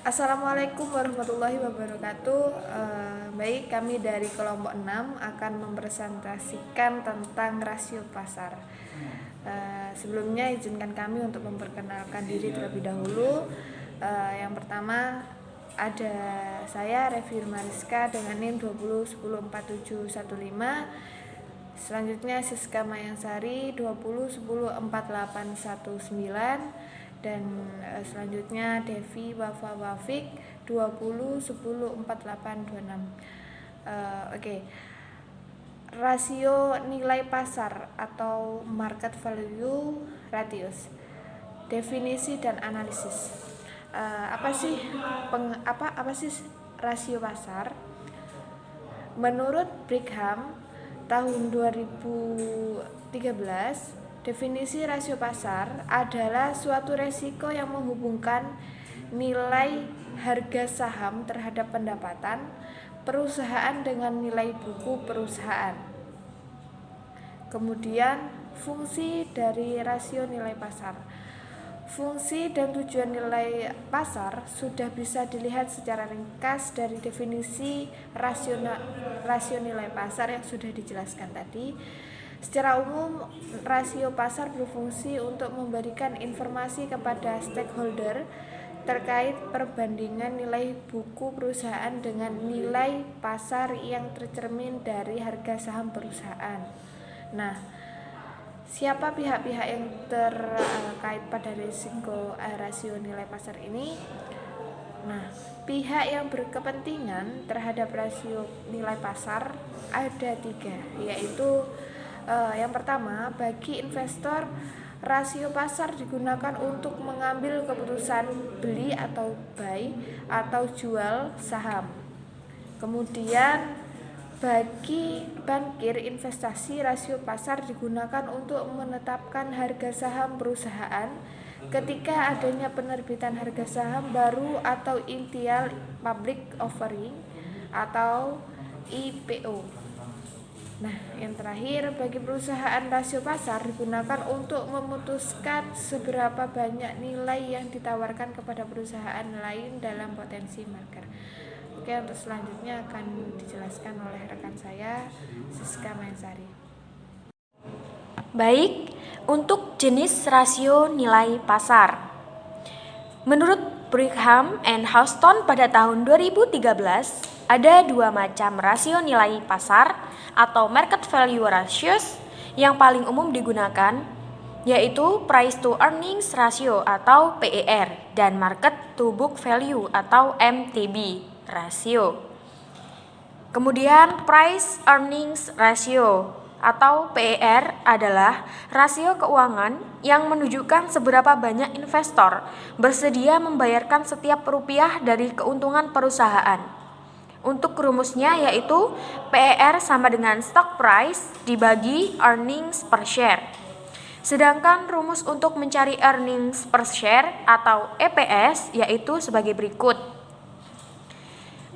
Assalamualaikum warahmatullahi wabarakatuh. Baik, kami dari kelompok 6 akan mempresentasikan tentang rasio pasar. Sebelumnya izinkan kami untuk memperkenalkan diri terlebih dahulu. Yang pertama ada saya Revi Mariska dengan NIM 20104715. Selanjutnya Siska Mayansari 20104819 dan selanjutnya Devi Wafa Wafik 20104826. Oke. Rasio nilai pasar atau market value ratios. Definisi dan analisis. Apa sih rasio pasar? Menurut Brigham tahun 2013, definisi rasio pasar adalah suatu resiko yang menghubungkan nilai harga saham terhadap pendapatan perusahaan dengan nilai buku perusahaan. Kemudian, fungsi dari rasio nilai pasar. Fungsi dan tujuan nilai pasar sudah bisa dilihat secara ringkas dari definisi rasio nilai pasar yang sudah dijelaskan tadi. Secara umum, rasio pasar berfungsi untuk memberikan informasi kepada stakeholder terkait perbandingan nilai buku perusahaan dengan nilai pasar yang tercermin dari harga saham perusahaan. Nah, siapa pihak-pihak yang terkait pada risiko rasio nilai pasar ini? Nah, pihak yang berkepentingan terhadap rasio nilai pasar ada 3, yaitu yang pertama, bagi investor, rasio pasar digunakan untuk mengambil keputusan beli atau buy atau jual saham. Kemudian, bagi bankir investasi, rasio pasar digunakan untuk menetapkan harga saham perusahaan ketika adanya penerbitan harga saham baru atau initial public offering atau IPO. Nah, yang terakhir, bagi perusahaan rasio pasar digunakan untuk memutuskan seberapa banyak nilai yang ditawarkan kepada perusahaan lain dalam potensi market. Oke, untuk selanjutnya akan dijelaskan oleh rekan saya, Siska Mayansari. Baik, untuk jenis rasio nilai pasar. Menurut Brigham and Houston pada tahun 2013, ada 2 macam rasio nilai pasar atau market value ratios yang paling umum digunakan, yaitu price to earnings ratio atau PER dan market to book value atau MTB ratio. Kemudian price earnings ratio atau PER adalah rasio keuangan yang menunjukkan seberapa banyak investor bersedia membayarkan setiap rupiah dari keuntungan perusahaan. Untuk rumusnya yaitu PER sama dengan stock price dibagi earnings per share. Sedangkan rumus untuk mencari earnings per share atau EPS yaitu sebagai berikut.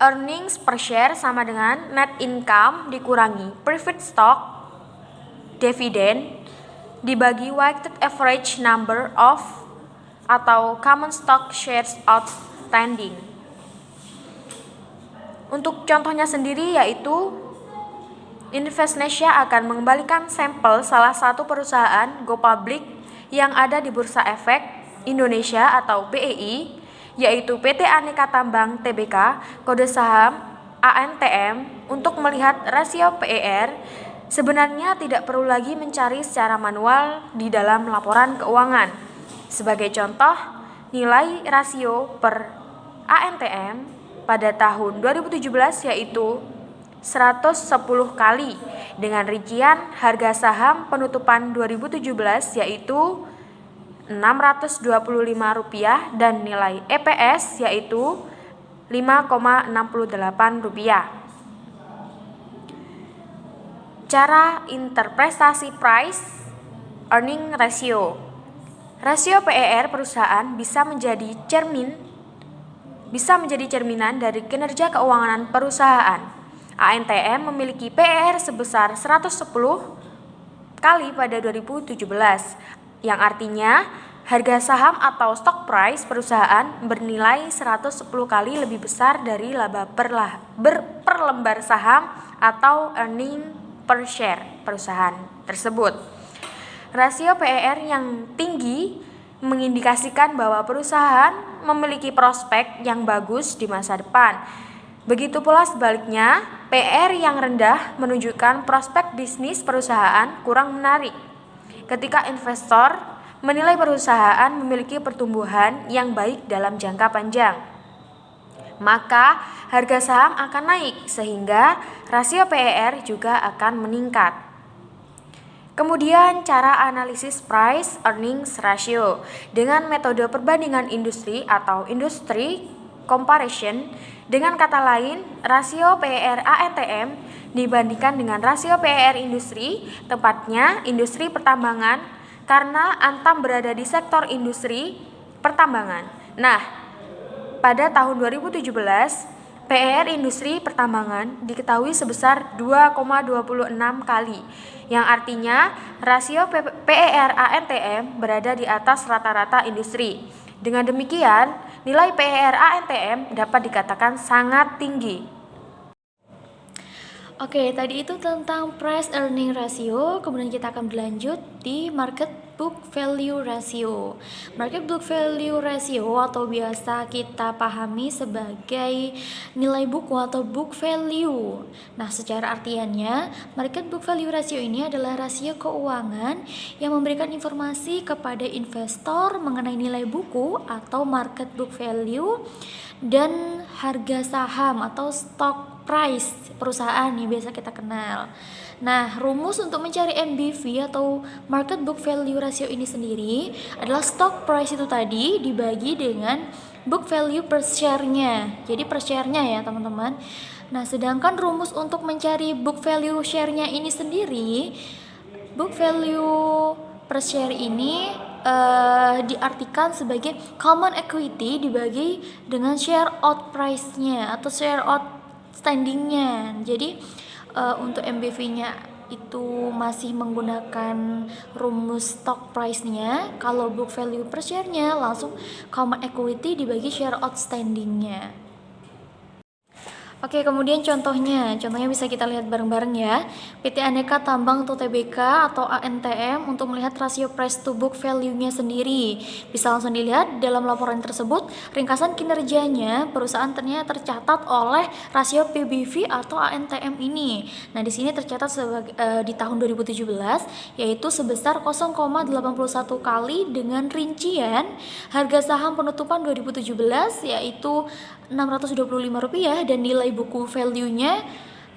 Earnings per share sama dengan net income dikurangi preferred stock dividend dibagi weighted average number of atau common stock shares outstanding. Untuk contohnya sendiri yaitu Investnesia akan mengembalikan sampel salah satu perusahaan go public yang ada di Bursa Efek Indonesia atau BEI, yaitu PT Aneka Tambang Tbk, kode saham ANTM, untuk melihat rasio PER. Sebenarnya tidak perlu lagi mencari secara manual di dalam laporan keuangan. Sebagai contoh, nilai rasio per ANTM pada tahun 2017 yaitu 110 kali dengan rincian harga saham penutupan 2017 yaitu Rp625 dan nilai EPS yaitu Rp5,68. Cara interpretasi price earning ratio. Rasio PER perusahaan bisa menjadi cerminan dari kinerja keuangan perusahaan. ANTM memiliki PER sebesar 110 kali pada 2017, yang artinya harga saham atau stock price perusahaan bernilai 110 kali lebih besar dari laba per lembar saham atau earning per share perusahaan tersebut. Rasio PER yang tinggi mengindikasikan bahwa perusahaan memiliki prospek yang bagus di masa depan. Begitu pula sebaliknya, PER yang rendah menunjukkan prospek bisnis perusahaan kurang menarik. Ketika investor menilai perusahaan memiliki pertumbuhan yang baik dalam jangka panjang, maka harga saham akan naik sehingga rasio PER juga akan meningkat. Kemudian cara analisis price earnings ratio dengan metode perbandingan industri atau industry comparison. Dengan kata lain, rasio PER ANTM dibandingkan dengan rasio PER industri, tepatnya industri pertambangan, karena Antam berada di sektor industri pertambangan. Nah, pada tahun 2017, PER industri pertambangan diketahui sebesar 2,26 kali, yang artinya rasio PER ANTM berada di atas rata-rata industri. Dengan demikian, nilai PER ANTM dapat dikatakan sangat tinggi. Oke, tadi itu tentang price earning ratio, kemudian kita akan berlanjut di market book value ratio. Market book value ratio atau biasa kita pahami sebagai nilai buku atau book value. Nah, secara artiannya, market book value ratio ini adalah rasio keuangan yang memberikan informasi kepada investor mengenai nilai buku atau market book value dan harga saham atau stock price perusahaan yang biasa kita kenal. Nah, rumus untuk mencari MBV atau market book value ratio ini sendiri adalah stock price itu tadi dibagi dengan book value per share-nya. Jadi per share-nya ya, teman-teman. Nah, sedangkan rumus untuk mencari book value share-nya ini sendiri, book value per share ini diartikan sebagai common equity dibagi dengan share out price-nya atau share out standingnya. Jadi untuk MBV-nya itu masih menggunakan rumus stock price-nya. Kalau book value per share-nya langsung common equity dibagi share outstanding-nya. Oke, kemudian contohnya bisa kita lihat bareng-bareng ya. PT Aneka Tambang atau TBK atau ANTM untuk melihat rasio price to book value-nya sendiri. Bisa langsung dilihat dalam laporan tersebut, ringkasan kinerjanya perusahaan ternyata tercatat oleh rasio PBV atau ANTM ini. Nah, di sini tercatat di tahun 2017 yaitu sebesar 0,81 kali dengan rincian harga saham penutupan 2017 yaitu Rp625 dan nilai buku value-nya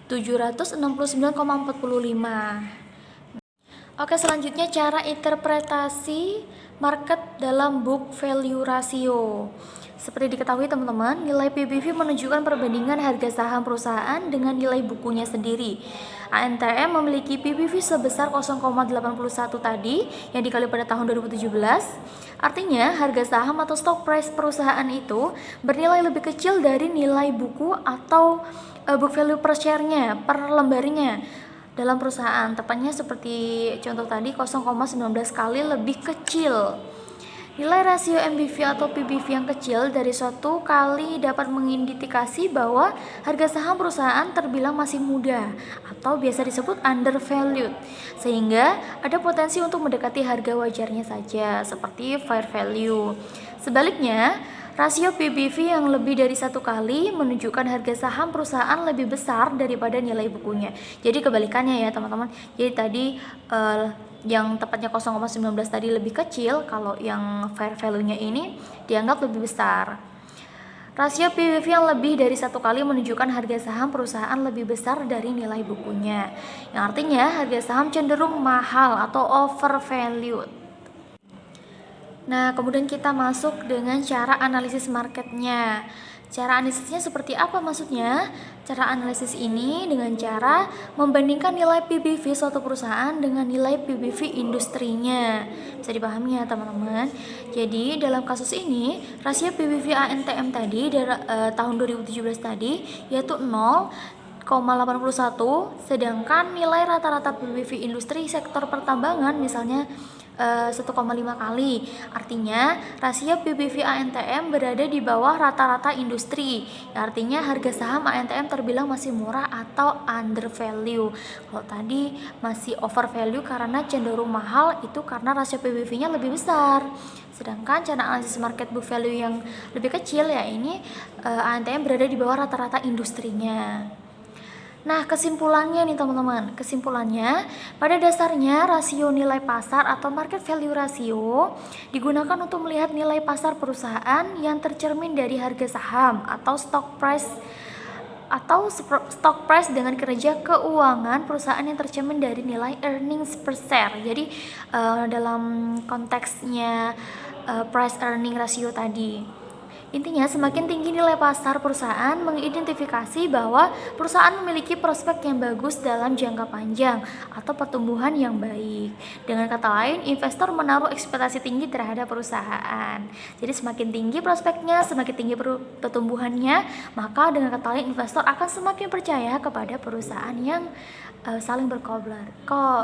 769,45. Oke, selanjutnya cara interpretasi market dalam book value ratio. Seperti diketahui teman-teman, nilai PBV menunjukkan perbandingan harga saham perusahaan dengan nilai bukunya sendiri. ANTM memiliki PBV sebesar 0,81 tadi yang dikali pada tahun 2017. Artinya harga saham atau stock price perusahaan itu bernilai lebih kecil dari nilai buku atau book value per share-nya, per lembarnya dalam perusahaan. Tepatnya seperti contoh tadi 0,19 kali lebih kecil. Nilai rasio MBV atau PBV yang kecil dari suatu kali dapat mengindikasi bahwa harga saham perusahaan terbilang masih muda atau biasa disebut undervalued, sehingga ada potensi untuk mendekati harga wajarnya saja seperti fair value. Sebaliknya, rasio PBV yang lebih dari satu kali menunjukkan harga saham perusahaan lebih besar daripada nilai bukunya. Jadi kebalikannya ya teman-teman. Jadi tadi yang tepatnya 0,19 tadi lebih kecil, kalau yang fair value-nya ini dianggap lebih besar. Rasio PBV yang lebih dari satu kali menunjukkan harga saham perusahaan lebih besar dari nilai bukunya, yang artinya harga saham cenderung mahal atau overvalued. Nah, kemudian kita masuk dengan cara analisis marketnya. Cara analisisnya seperti apa maksudnya? Cara analisis ini dengan cara membandingkan nilai PBV suatu perusahaan dengan nilai PBV industrinya. Bisa dipahami ya teman-teman. Jadi dalam kasus ini rasio PBV ANTM tadi dari tahun 2017 tadi yaitu 0,81, sedangkan nilai rata-rata PBV industri sektor pertambangan misalnya 1,5 kali. Artinya rasio PBV ANTM berada di bawah rata-rata industri. Artinya harga saham ANTM terbilang masih murah atau under value. Kalau tadi masih over value karena cenderung mahal, itu karena rasio PBV-nya lebih besar. Sedangkan cara analisis market book value yang lebih kecil ya ini ANTM berada di bawah rata-rata industrinya. Nah, kesimpulannya nih teman-teman, kesimpulannya pada dasarnya rasio nilai pasar atau market value ratio digunakan untuk melihat nilai pasar perusahaan yang tercermin dari harga saham atau stock price dengan kinerja keuangan perusahaan yang tercermin dari nilai earnings per share. Jadi dalam konteksnya price earning ratio tadi. Intinya, semakin tinggi nilai pasar perusahaan mengidentifikasi bahwa perusahaan memiliki prospek yang bagus dalam jangka panjang atau pertumbuhan yang baik. Dengan kata lain, investor menaruh ekspektasi tinggi terhadap perusahaan. Jadi semakin tinggi prospeknya, semakin tinggi pertumbuhannya, maka dengan kata lain investor akan semakin percaya kepada perusahaan yang saling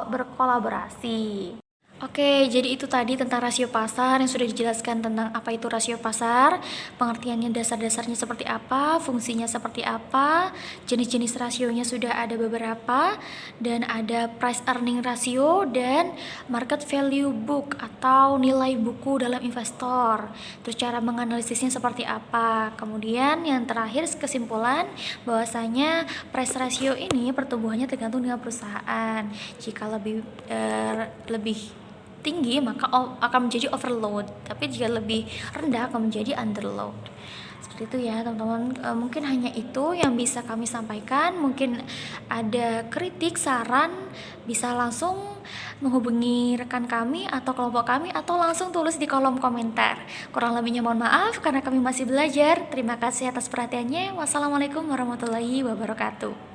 berkolaborasi. Oke, jadi itu tadi tentang rasio pasar yang sudah dijelaskan tentang apa itu rasio pasar, pengertiannya dasar-dasarnya seperti apa, fungsinya seperti apa, jenis-jenis rasionya sudah ada beberapa, dan ada price earning ratio dan market value book atau nilai buku dalam investor. Terus cara menganalisisnya seperti apa. Kemudian yang terakhir kesimpulan bahwasanya price ratio ini pertumbuhannya tergantung dengan perusahaan. Jika lebih tinggi maka akan menjadi overload, tapi jika lebih rendah akan menjadi underload. Seperti itu ya teman-teman. Mungkin hanya itu yang bisa kami sampaikan. Mungkin ada kritik, saran, bisa langsung menghubungi rekan kami atau kelompok kami atau langsung tulis di kolom komentar. Kurang lebihnya mohon maaf karena kami masih belajar. Terima kasih atas perhatiannya. Wassalamualaikum warahmatullahi wabarakatuh.